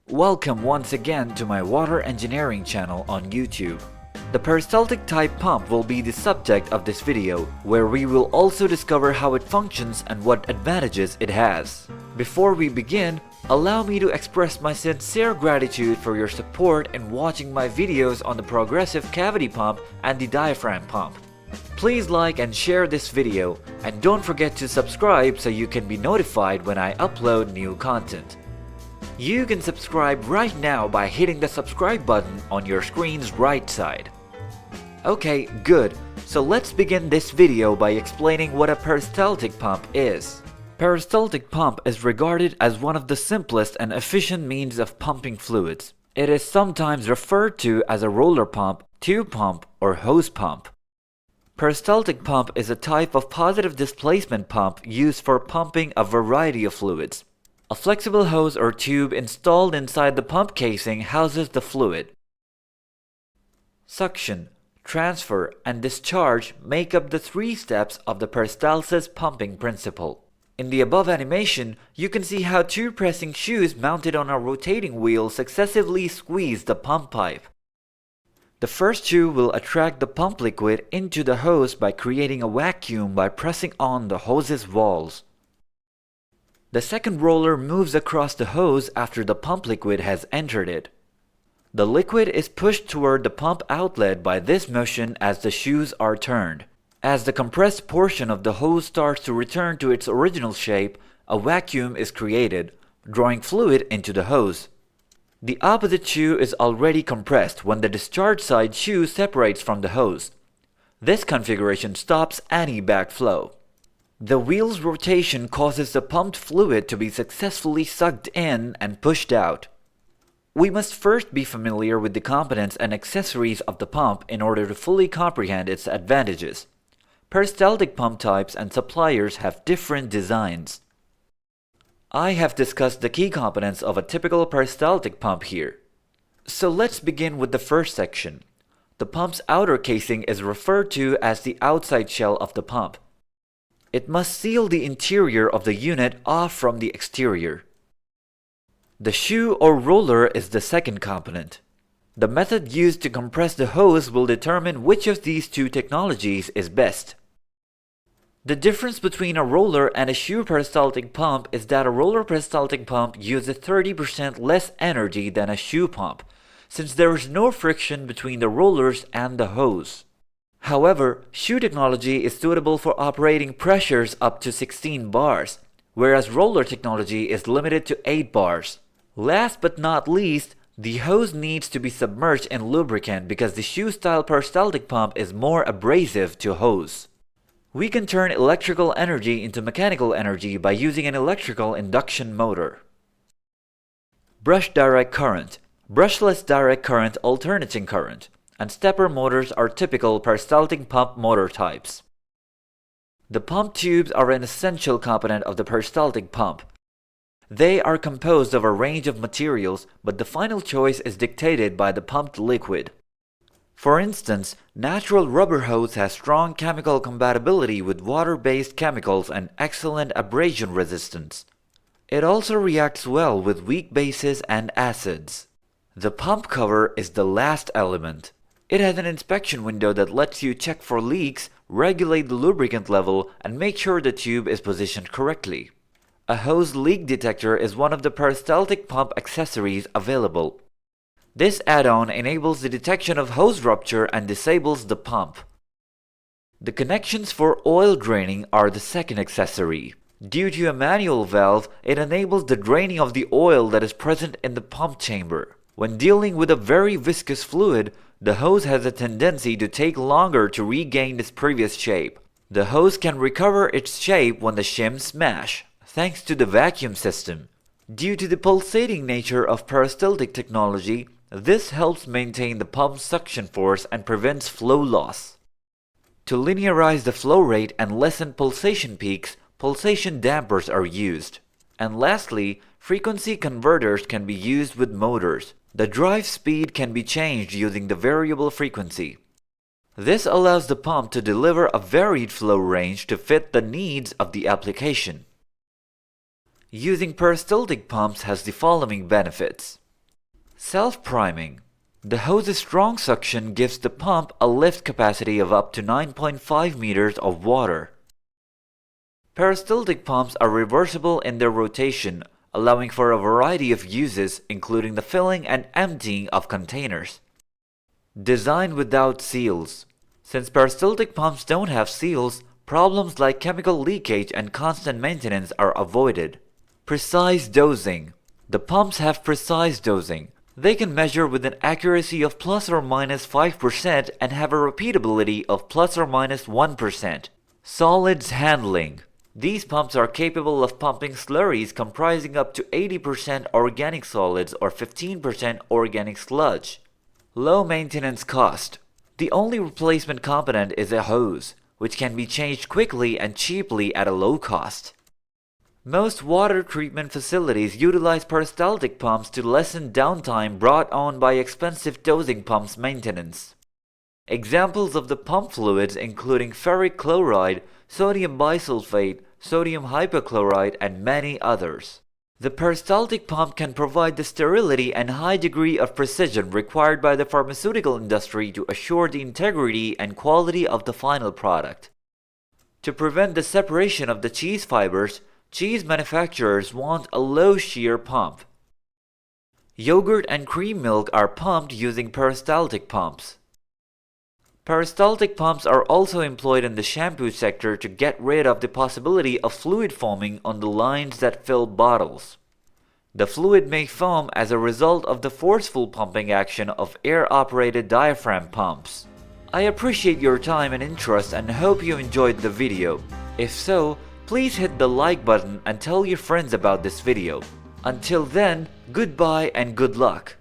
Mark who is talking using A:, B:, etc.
A: Welcome once again to my water engineering channel on YouTube. The peristaltic type pump will be the subject of this video, where we will also discover how it functions and what advantages it has. Before we begin, allow me to express my sincere gratitude for your support in watching my videos on the progressive cavity pump and the diaphragm pump. Please like and share this video, and don't forget to subscribe so you can be notified when I upload new content. You can subscribe right now by hitting the subscribe button on your screen's right side. Okay, good. So let's begin this video by explaining what a peristaltic pump is. Peristaltic pump is regarded as one of the simplest and efficient means of pumping fluids. It is sometimes referred to as a roller pump, tube pump, or hose pump. Peristaltic pump is a type of positive displacement pump used for pumping a variety of fluids. A flexible hose or tube installed inside the pump casing houses the fluid. Suction, transfer, and discharge make up the three steps of the peristalsis pumping principle. In the above animation, you can see how two pressing shoes mounted on a rotating wheel successively squeeze the pump pipe. The first shoe will attract the pump liquid into the hose by creating a vacuum by pressing on the hose's walls. The second roller moves across the hose after the pump liquid has entered it. The liquid is pushed toward the pump outlet by this motion as the shoes are turned. As the compressed portion of the hose starts to return to its original shape, a vacuum is created, drawing fluid into the hose. The opposite shoe is already compressed when the discharge side shoe separates from the hose. This configuration stops any backflow. The wheel's rotation causes the pumped fluid to be successfully sucked in and pushed out. We must first be familiar with the components and accessories of the pump in order to fully comprehend its advantages. Peristaltic pump types and suppliers have different designs. I have discussed the key components of a typical peristaltic pump here. So let's begin with the first section. The pump's outer casing is referred to as the outside shell of the pump. It must seal the interior of the unit off from the exterior. The shoe or roller is the second component. The method used to compress the hose will determine which of these two technologies is best. The difference between a roller and a shoe peristaltic pump is that a roller peristaltic pump uses 30% less energy than a shoe pump, since there is no friction between the rollers and the hose. However, shoe technology is suitable for operating pressures up to 16 bars, whereas roller technology is limited to 8 bars. Last but not least, the hose needs to be submerged in lubricant because the shoe-style peristaltic pump is more abrasive to hose. We can turn electrical energy into mechanical energy by using an electrical induction motor. Brush direct current, brushless direct current alternating current, and stepper motors are typical peristaltic pump motor types. The pump tubes are an essential component of the peristaltic pump. They are composed of a range of materials, but the final choice is dictated by the pumped liquid. For instance, natural rubber hose has strong chemical compatibility with water-based chemicals and excellent abrasion resistance. It also reacts well with weak bases and acids. The pump cover is the last element. It has an inspection window that lets you check for leaks, regulate the lubricant level, and make sure the tube is positioned correctly. A hose leak detector is one of the peristaltic pump accessories available. This add-on enables the detection of hose rupture and disables the pump. The connections for oil draining are the second accessory. Due to a manual valve, it enables the draining of the oil that is present in the pump chamber. When dealing with a very viscous fluid, the hose has a tendency to take longer to regain its previous shape. The hose can recover its shape when the shims smash, thanks to the vacuum system. Due to the pulsating nature of peristaltic technology, this helps maintain the pump's suction force and prevents flow loss. To linearize the flow rate and lessen pulsation peaks, pulsation dampers are used. And lastly, frequency converters can be used with motors. The drive speed can be changed using the variable frequency. This allows the pump to deliver a varied flow range to fit the needs of the application. Using peristaltic pumps has the following benefits. Self-priming. The hose's strong suction gives the pump a lift capacity of up to 9.5 meters of water. Peristaltic pumps are reversible in their rotation, allowing for a variety of uses including the filling and emptying of containers. Design without seals. Since peristaltic pumps don't have seals, problems like chemical leakage and constant maintenance are avoided. Precise dosing. The pumps have precise dosing. They can measure with an accuracy of plus or minus 5% and have a repeatability of plus or minus 1%. Solids handling. These pumps are capable of pumping slurries comprising up to 80% organic solids or 15% organic sludge. Low maintenance cost. The only replacement component is a hose, which can be changed quickly and cheaply at a low cost. Most water treatment facilities utilize peristaltic pumps to lessen downtime brought on by expensive dosing pumps maintenance. Examples of the pump fluids including ferric chloride, sodium bisulfate, sodium hypochlorite, and many others. The peristaltic pump can provide the sterility and high degree of precision required by the pharmaceutical industry to assure the integrity and quality of the final product. To prevent the separation of the cheese fibers, cheese manufacturers want a low shear pump. Yogurt and cream milk are pumped using peristaltic pumps. Peristaltic pumps are also employed in the shampoo sector to get rid of the possibility of fluid foaming on the lines that fill bottles. The fluid may foam as a result of the forceful pumping action of air-operated diaphragm pumps. I appreciate your time and interest and hope you enjoyed the video. If so, please hit the like button and tell your friends about this video. Until then, goodbye and good luck.